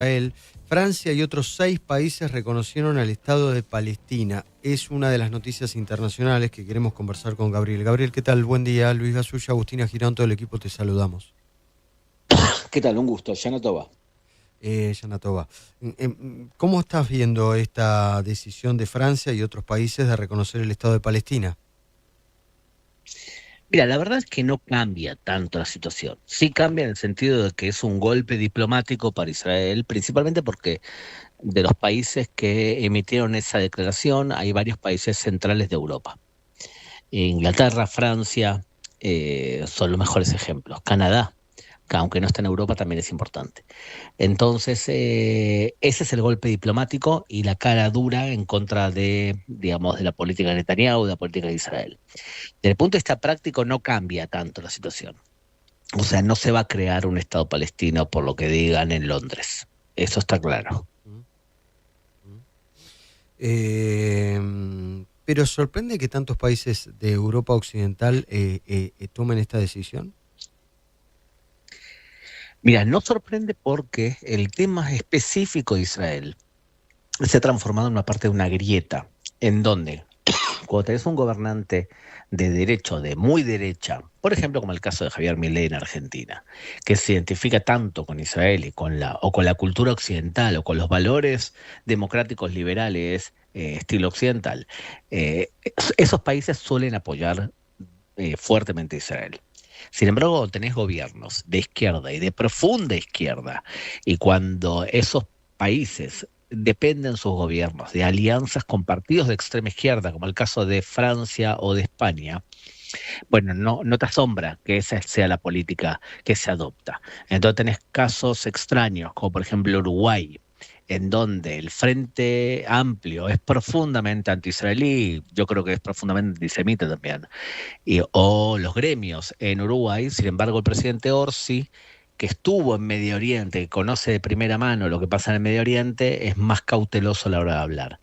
Israel, Francia y otros 6 países reconocieron al Estado de Palestina. Es una de las noticias internacionales que queremos conversar con Gabriel. Gabriel, ¿qué tal? Buen día. Luis Gasulla, Agustina Girón, todo el equipo te saludamos. ¿Qué tal? Un gusto, Yana Toba. Yana Toba, ¿cómo estás viendo esta decisión de Francia y otros países de reconocer el Estado de Palestina? Mira, la verdad es que no cambia tanto la situación. Sí cambia en el sentido de que es un golpe diplomático para Israel, principalmente porque de los países que emitieron esa declaración hay varios países centrales de Europa. Inglaterra, Francia, son los mejores ejemplos. Canadá, que aunque no está en Europa, también es importante. Entonces, ese es el golpe diplomático y la cara dura en contra de, digamos, de la política de Netanyahu, de la política de Israel. Desde el punto de vista práctico no cambia tanto la situación. O sea, no se va a crear un Estado palestino por lo que digan en Londres. Eso está claro. Mm, mm. Pero sorprende que tantos países de Europa Occidental tomen esta decisión. Mira, no sorprende porque el tema específico de Israel se ha transformado en una parte de una grieta, en donde cuando tenés un gobernante de derecho, de muy derecha, por ejemplo, como el caso de Javier Milei en Argentina, que se identifica tanto con Israel y o con la cultura occidental o con los valores democráticos liberales estilo occidental, esos países suelen apoyar fuertemente a Israel. Sin embargo, tenés gobiernos de izquierda y de profunda izquierda, y cuando esos países dependen sus gobiernos de alianzas con partidos de extrema izquierda, como el caso de Francia o de España, bueno, no te asombra que esa sea la política que se adopta. Entonces tenés casos extraños, como por ejemplo Uruguay, en donde el Frente Amplio es profundamente anti-israelí, yo creo que es profundamente antisemita también, o los gremios en Uruguay. Sin embargo, el presidente Orsi, que estuvo en Medio Oriente, que conoce de primera mano lo que pasa en el Medio Oriente, es más cauteloso a la hora de hablar.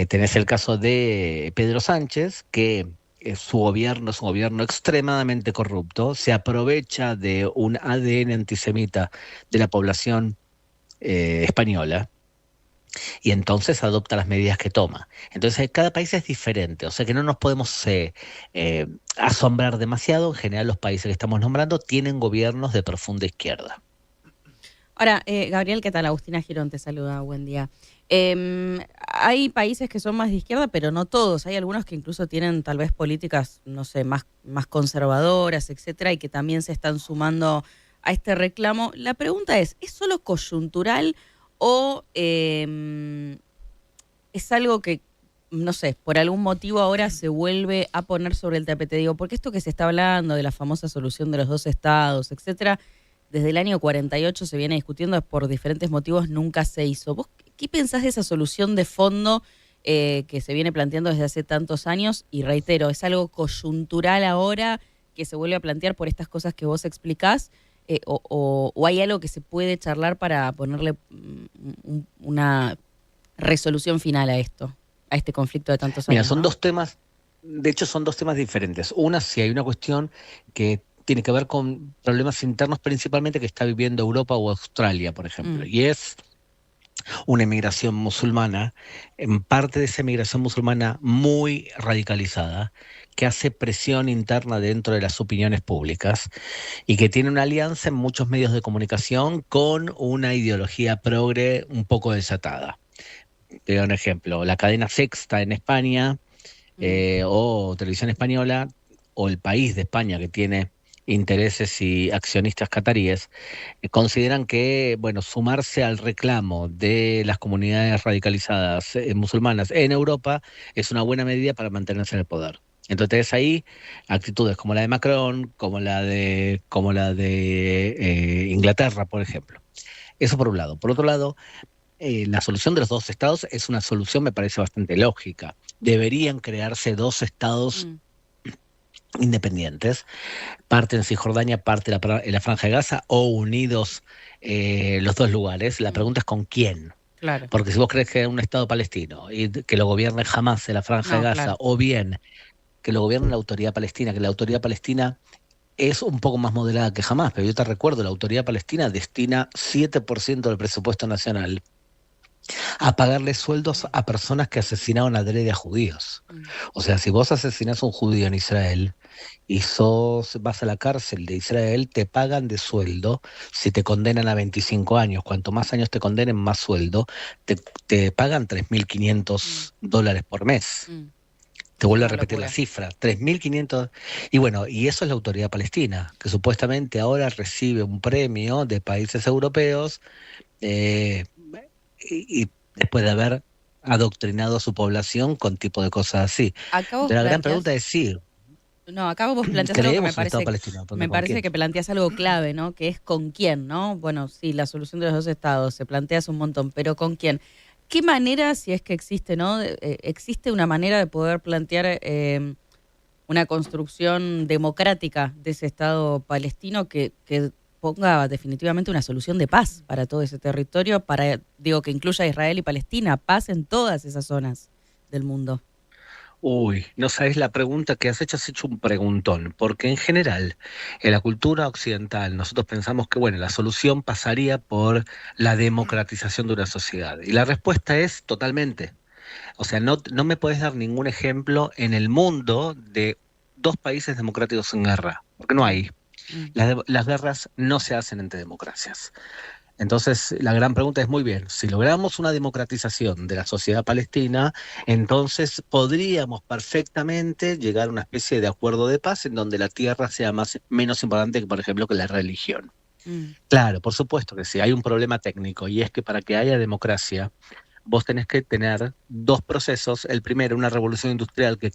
Tenés el caso de Pedro Sánchez, que su gobierno es un gobierno extremadamente corrupto, se aprovecha de un ADN antisemita de la población española y entonces adopta las medidas que toma. Entonces, cada país es diferente, o sea que no nos podemos asombrar demasiado. En general, los países que estamos nombrando tienen gobiernos de profunda izquierda. Ahora, Gabriel, ¿qué tal? Agustina Girón te saluda, buen día. Hay países que son más de izquierda, pero no todos. Hay algunos que incluso tienen tal vez políticas, no sé, más conservadoras, etcétera, y que también se están sumando a este reclamo. La pregunta ¿es solo coyuntural o es algo que, no sé, por algún motivo ahora se vuelve a poner sobre el tapete? Digo, porque esto que se está hablando de la famosa solución de los dos estados, etcétera, desde el año 48 se viene discutiendo, por diferentes motivos nunca se hizo. ¿Vos qué pensás de esa solución de fondo que se viene planteando desde hace tantos años? Y reitero, ¿es algo coyuntural ahora que se vuelve a plantear por estas cosas que vos explicás? ¿O hay algo que se puede charlar para ponerle una resolución final a esto, a este conflicto de tantos Mira, años, son ¿no? dos temas, de hecho son dos temas diferentes. Una, si hay una cuestión que tiene que ver con problemas internos principalmente que está viviendo Europa o Australia, por ejemplo, Mm, y es una emigración musulmana, en parte de esa emigración musulmana muy radicalizada, que hace presión interna dentro de las opiniones públicas y que tiene una alianza en muchos medios de comunicación con una ideología progre un poco desatada. Te doy un ejemplo, la cadena Sexta en España, mm. o Televisión Española, o El País de España, que tiene intereses y accionistas cataríes, consideran que, bueno, sumarse al reclamo de las comunidades radicalizadas musulmanas en Europa es una buena medida para mantenerse en el poder. Entonces ahí actitudes como la de Macron, como la de Inglaterra, por ejemplo. Eso por un lado. Por otro lado, la solución de los dos estados es una solución, me parece bastante lógica. Deberían crearse dos estados Mm, independientes, parte en Cisjordania, parte en la Franja de Gaza, o unidos los dos lugares. La mm, pregunta es con quién. claro. Porque si vos crees que un Estado palestino y que lo gobierne Hamas en la Franja de No, Gaza, claro. o bien que lo gobierne la autoridad palestina, que la autoridad palestina es un poco más moderada que jamás, pero yo te recuerdo, la autoridad palestina destina 7% del presupuesto nacional a pagarle sueldos a personas que asesinaron adrede a judíos. O sea, si vos asesinás a un judío en Israel y vas a la cárcel de Israel, te pagan de sueldo si te condenan a 25 años. Cuanto más años te condenen, más sueldo. Te pagan $3.500 por mes. Te vuelvo a Una repetir la locura. cifra, 3.500. Y bueno, y eso es la autoridad palestina, que supuestamente ahora recibe un premio de países europeos eh, y después de haber adoctrinado a su población con tipo de cosas así. Acá vos Pero la gran pregunta planteás, es sí, no, acá vos planteás algo que creemos un Estado palestino, me pero ¿con parece quién? que planteás algo clave, ¿no? Que es con quién, ¿no? Bueno, sí, la solución de los dos estados, se plantea hace un montón, pero ¿con quién? ¿Qué manera, si es que existe, ¿no? ¿Existe una manera de poder plantear una construcción democrática de ese Estado palestino que ponga definitivamente una solución de paz para todo ese territorio, digo, que incluya a Israel y Palestina, paz en todas esas zonas del mundo? Uy, no sabes la pregunta que has hecho un preguntón, porque en general, en la cultura occidental, nosotros pensamos que, bueno, la solución pasaría por la democratización de una sociedad. Y la respuesta es totalmente. O sea, no me puedes dar ningún ejemplo en el mundo de dos países democráticos en guerra, porque no Mm, hay. mm. Las guerras no se hacen entre democracias. Entonces, la gran pregunta es muy bien, si logramos una democratización de la sociedad palestina, entonces podríamos perfectamente llegar a una especie de acuerdo de paz en donde la tierra sea menos importante que, por ejemplo, que la religión. Mm, Claro, por supuesto que sí, hay un problema técnico y es que para que haya democracia, vos tenés que tener dos procesos. El primero, una revolución industrial que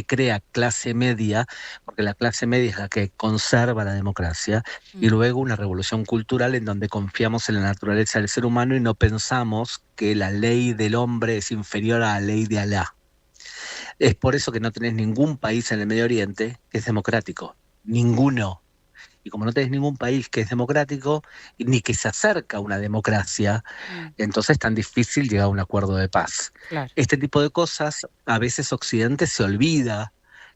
crea clase media, porque la clase media es la que conserva la democracia, y mm. luego una revolución cultural en donde confiamos en la naturaleza del ser humano y no pensamos que la ley del hombre es inferior a la ley de Alá. Es por eso que no tenés ningún país en el Medio Oriente que es democrático. Ninguno. Y como no tenés ningún país que es democrático, ni que se acerca a una democracia, Mm, entonces es tan difícil llegar a un acuerdo de paz. claro. Este tipo de cosas, a veces Occidente se olvida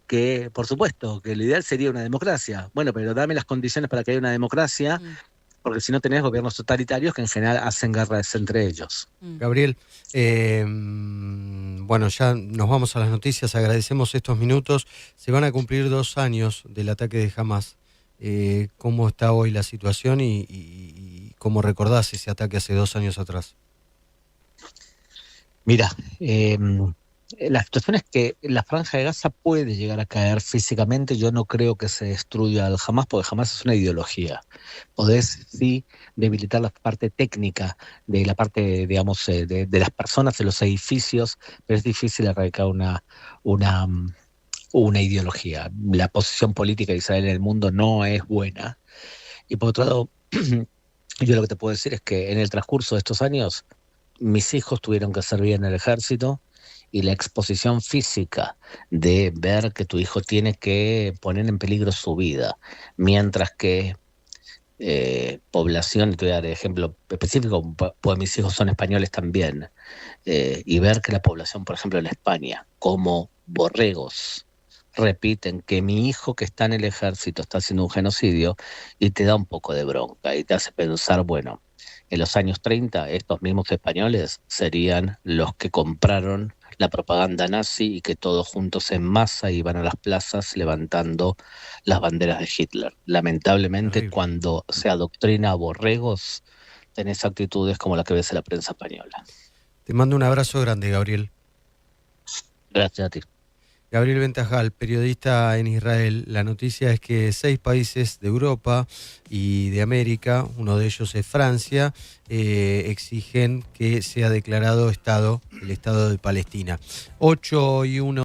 que, por supuesto, que lo ideal sería una democracia. Bueno, pero dame las condiciones para que haya una democracia, Mm, porque si no tenés gobiernos totalitarios que en general hacen guerras entre ellos. mm. Gabriel, bueno, ya nos vamos a las noticias, agradecemos estos minutos. Se van a cumplir 2 años del ataque de Hamas. ¿Cómo está hoy la situación y cómo recordás ese ataque hace 2 años atrás? Mira, la situación es que la Franja de Gaza puede llegar a caer físicamente. Yo no creo que se destruya al Hamas, porque Hamas es una ideología. Podés sí debilitar la parte técnica de la parte, digamos, de las personas en los edificios, pero es difícil erradicar una, mm, una ideología. La posición política de Israel en el mundo no es buena. Y por otro lado, yo lo que te puedo decir es que en el transcurso de estos años, mis hijos tuvieron que servir en el ejército y la exposición física de ver que tu hijo tiene que poner en peligro su vida, mientras que población, te voy a dar ejemplo específico, pues mis hijos son españoles también, y ver que la población, por ejemplo, en España, como borregos, repiten que mi hijo que está en el ejército está haciendo un genocidio y te da un poco de bronca y te hace pensar, bueno, en los años 30 estos mismos españoles serían los que compraron la propaganda nazi y que todos juntos en masa iban a las plazas levantando las banderas de Hitler. Lamentablemente, Terrible. cuando se adoctrina a borregos, tenés actitudes como la que ves en la prensa española. Te mando un abrazo grande, Gabriel. Gracias a ti. Gabriel Ventajal, periodista en Israel. La noticia es que 6 países de Europa y de América, uno de ellos es Francia, exigen que sea declarado el Estado de Palestina. 8:01